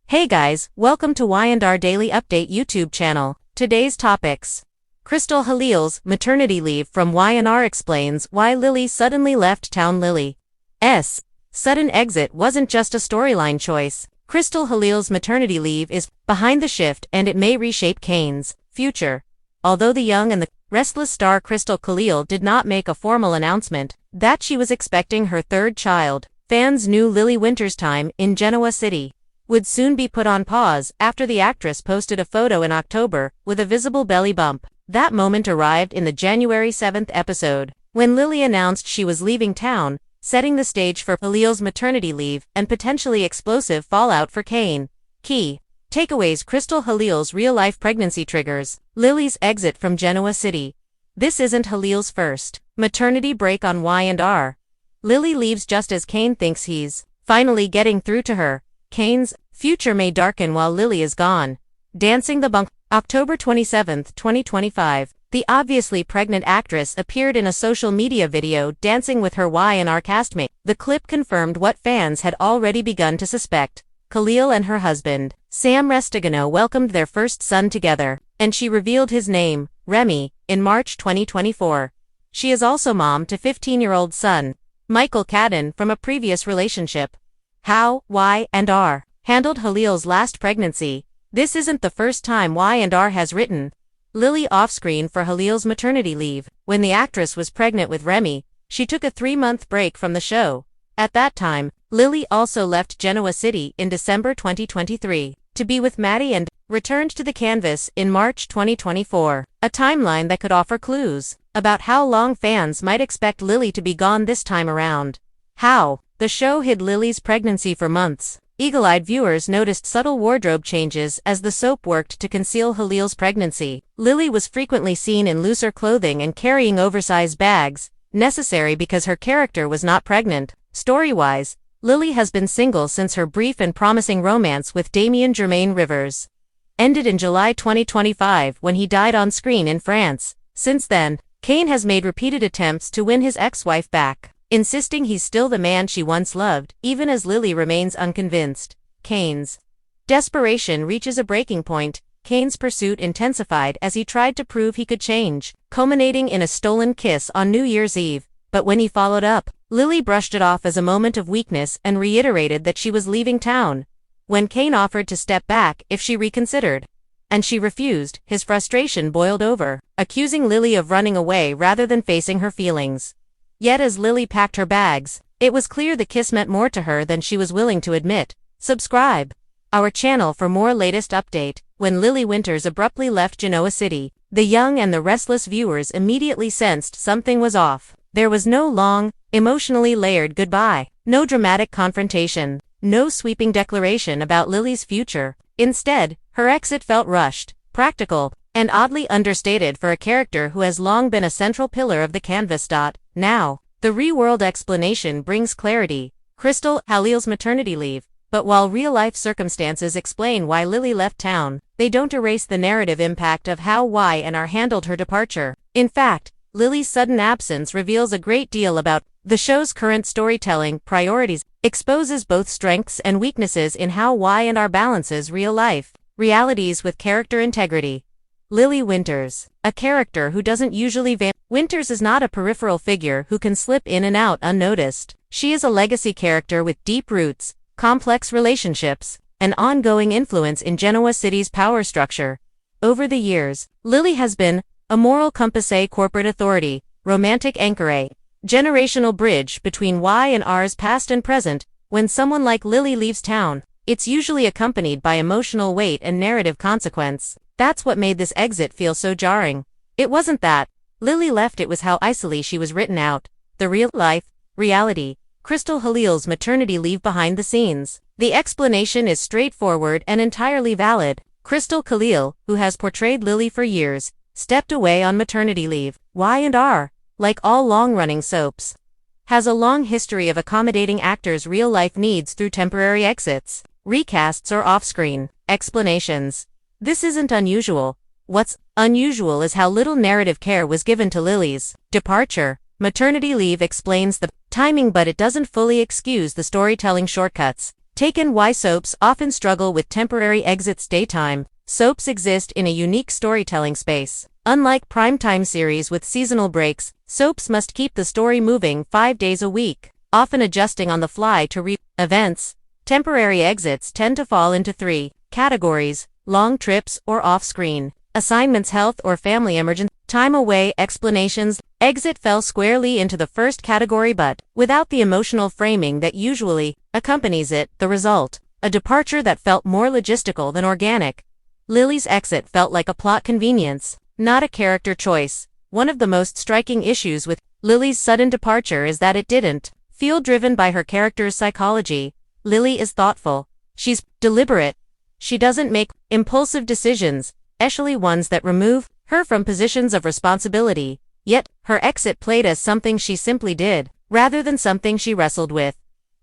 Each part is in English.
Hey guys, welcome to Y&R Daily Update YouTube channel. Today's topics. Crystal Khalil's maternity leave from Y&R explains why Lily suddenly left town. Lily's sudden exit wasn't just a storyline choice. Crystal Khalil's maternity leave is behind the shift and it may reshape Kane's future. Although the Young and the Restless star Crystal Khalil did not make a formal announcement that she was expecting her third child, fans knew Lily Winter's time in Genoa City would soon be put on pause after the actress posted a photo in October with a visible belly bump. That moment arrived in the January 7th episode, when Lily announced she was leaving town, setting the stage for Khalil's maternity leave and potentially explosive fallout for Kane. Key takeaways: Crystal Khalil's real-life pregnancy triggers Lily's exit from Genoa City. This isn't Khalil's first maternity break on Y&R. Lily leaves just as Kane thinks he's finally getting through to her. Kane's future may darken while Lily is gone. Dancing the Bunk. October 27, 2025, the obviously pregnant actress appeared in a social media video dancing with her Y&R castmate. The clip confirmed what fans had already begun to suspect. Khalil and her husband, Sam Restigano, welcomed their first son together, and she revealed his name, Remy, in March 2024. She is also mom to 15-year-old son, Michael Cadden, from a previous relationship. How Y&R handled Khalil's last pregnancy. This isn't the first time Y&R has written Lily off-screen for Khalil's maternity leave. When the actress was pregnant with Remy, she took a 3-month break from the show. At that time, Lily also left Genoa City in December 2023 to be with Maddie and returned to the canvas in March 2024, a timeline that could offer clues about how long fans might expect Lily to be gone this time around. How the show hid Lily's pregnancy for months. Eagle-eyed viewers noticed subtle wardrobe changes as the soap worked to conceal Khalil's pregnancy. Lily was frequently seen in looser clothing and carrying oversized bags, necessary because her character was not pregnant. Story-wise, Lily has been single since her brief and promising romance with Damien Germain Rivers ended in July 2025 when he died on screen in France. Since then, Kane has made repeated attempts to win his ex-wife back, insisting he's still the man she once loved, even as Lily remains unconvinced. Kane's desperation reaches a breaking point. Kane's pursuit intensified as he tried to prove he could change, culminating in a stolen kiss on New Year's Eve. But when he followed up, Lily brushed it off as a moment of weakness and reiterated that she was leaving town. When Kane offered to step back if she reconsidered, and she refused, his frustration boiled over, accusing Lily of running away rather than facing her feelings. Yet as Lily packed her bags, it was clear the kiss meant more to her than she was willing to admit. Subscribe our channel for more latest update. When Lily Winters abruptly left Genoa City, the Young and the Restless viewers immediately sensed something was off. There was no long, emotionally layered goodbye, no dramatic confrontation, no sweeping declaration about Lily's future. Instead, her exit felt rushed, practical, and oddly understated for a character who has long been a central pillar of the canvas. Now, the real-world explanation brings clarity. Crystal Khalil's maternity leave. But while real-life circumstances explain why Lily left town, they don't erase the narrative impact of how Y&R handled her departure. In fact, Lily's sudden absence reveals a great deal about the show's current storytelling priorities, exposes both strengths and weaknesses in how Y&R balances real-life realities with character integrity. Lily Winters, a character who doesn't usually vanish. Winters is not a peripheral figure who can slip in and out unnoticed. She is a legacy character with deep roots, complex relationships, and ongoing influence in Genoa City's power structure. Over the years, Lily has been a moral compass, a corporate authority, romantic anchor, a generational bridge between Y&R's past and present. When someone like Lily leaves town, it's usually accompanied by emotional weight and narrative consequence. That's what made this exit feel so jarring. It wasn't that Lily left, it was how icily she was written out. The real-life reality. Crystal Khalil's maternity leave behind the scenes. The explanation is straightforward and entirely valid. Crystal Khalil, who has portrayed Lily for years, stepped away on maternity leave. Y&R, like all long-running soaps, has a long history of accommodating actors' real-life needs through temporary exits, recasts, or off-screen explanations. This isn't unusual. What's unusual is how little narrative care was given to Lily's departure. Maternity leave explains the timing, but it doesn't fully excuse the storytelling shortcuts. Taken why soaps often struggle with temporary exits daytime. Soaps exist in a unique storytelling space. Unlike primetime series with seasonal breaks, soaps must keep the story moving 5 days a week, often adjusting on the fly to events. Temporary exits tend to fall into 3 categories: long trips or off-screen assignments, health or family emergency, time away, explanations. Exit fell squarely into the first category, but without the emotional framing that usually accompanies it. The result: a departure that felt more logistical than organic. Lily's exit felt like a plot convenience, not a character choice. One of the most striking issues with Lily's sudden departure is that it didn't feel driven by her character's psychology. Lily is thoughtful. She's deliberate. She doesn't make impulsive decisions, especially ones that remove her from positions of responsibility. Yet, her exit played as something she simply did, rather than something she wrestled with.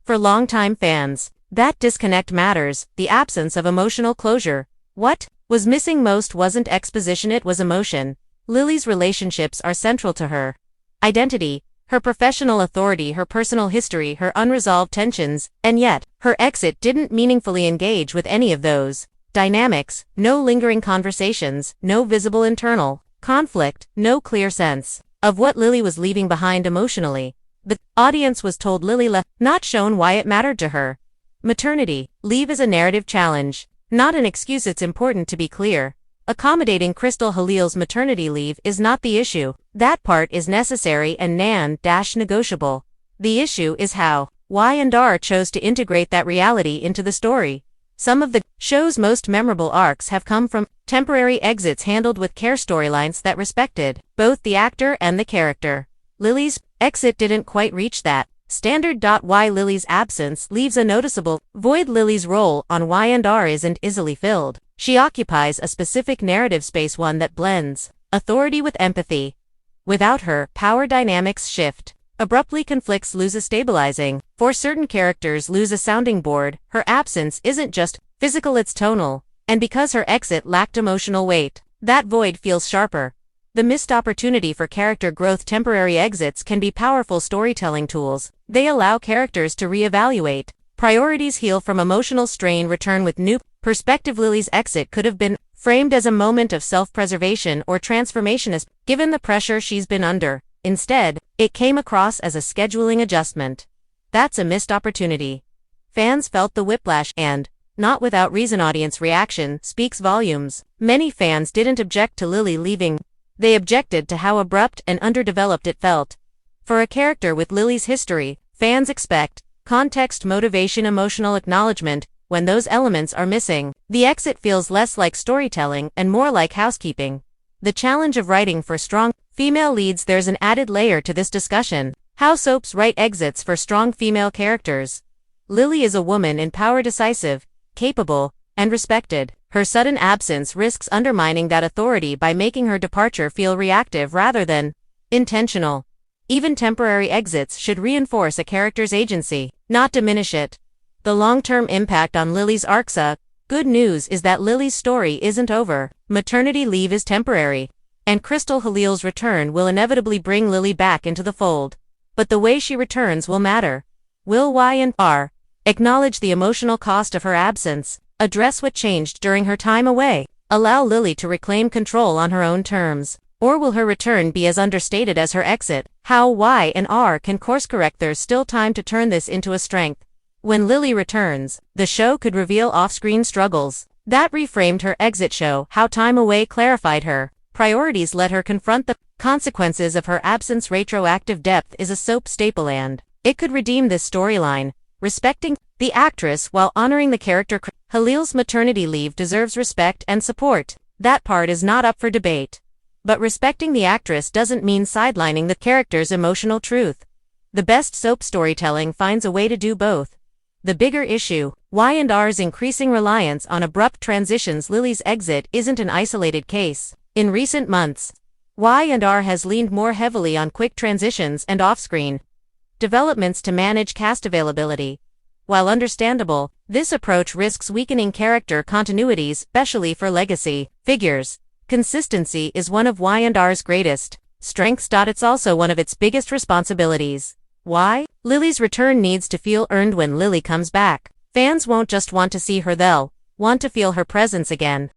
For longtime fans, that disconnect matters, the absence of emotional closure. What was missing most wasn't exposition, it was emotion. Lily's relationships are central to her identity, her professional authority, her personal history, her unresolved tensions, and yet, her exit didn't meaningfully engage with any of those dynamics. No lingering conversations, no visible internal conflict, no clear sense of what Lily was leaving behind emotionally. The audience was told Lily left, not shown why it mattered to her. Maternity leave is a narrative challenge, not an excuse. It's important to be clear. Accommodating Crystal Halil's maternity leave is not the issue. That part is necessary and non-negotiable. The issue is how Y&R chose to integrate that reality into the story. Some of the show's most memorable arcs have come from temporary exits handled with care, storylines that respected both the actor and the character. Lily's exit didn't quite reach that standard. Why Lily's absence leaves a noticeable void. Lily's role on Y&R isn't easily filled. She occupies a specific narrative space, one that blends authority with empathy. Without her, power dynamics shift. Abruptly, conflicts lose a stabilizing for certain characters, lose a sounding board. Her absence isn't just physical, it's tonal. And because her exit lacked emotional weight, that void feels sharper. The missed opportunity for character growth. Temporary exits can be powerful storytelling tools. They allow characters to reevaluate priorities, heal from emotional strain, return with new perspective. Lily's exit could have been framed as a moment of self-preservation or transformation, as given the pressure she's been under. Instead, it came across as a scheduling adjustment. That's a missed opportunity. Fans felt the whiplash, and not without reason. Audience reaction speaks volumes. Many fans didn't object to Lily leaving. They objected to how abrupt and underdeveloped it felt. For a character with Lily's history, fans expect context, motivation, emotional acknowledgement. When those elements are missing, the exit feels less like storytelling and more like housekeeping. The challenge of writing for strong female leads. There's an added layer to this discussion: how soaps write exits for strong female characters. Lily is a woman in power, decisive, capable, and respected. Her sudden absence risks undermining that authority by making her departure feel reactive rather than intentional. Even temporary exits should reinforce a character's agency, not diminish it. The long-term impact on Lily's arcs. Good news is that Lily's story isn't over. Maternity leave is temporary, and Crystal Halil's return will inevitably bring Lily back into the fold. But the way she returns will matter. Will Y&R acknowledge the emotional cost of her absence, address what changed during her time away, allow Lily to reclaim control on her own terms? Or will her return be as understated as her exit? How Y&R can course-correct. There's still time to turn this into a strength. When Lily returns, the show could reveal off-screen struggles that reframed her exit, show how time away clarified her priorities, let her confront the consequences of her absence. Retroactive depth is a soap staple, and it could redeem this storyline, respecting the actress while honoring the character. Halil's maternity leave deserves respect and support. That part is not up for debate. But respecting the actress doesn't mean sidelining the character's emotional truth. The best soap storytelling finds a way to do both. The bigger issue: Y&R's increasing reliance on abrupt transitions. Lily's exit isn't an isolated case. In recent months, Y&R has leaned more heavily on quick transitions and off-screen developments to manage cast availability. While understandable, this approach risks weakening character continuities, especially for legacy figures. Consistency is one of Y&R's greatest strengths. It's also one of its biggest responsibilities. Why? Lily's return needs to feel earned. When Lily comes back, Fans won't just want to see her, they'll want to feel her presence again.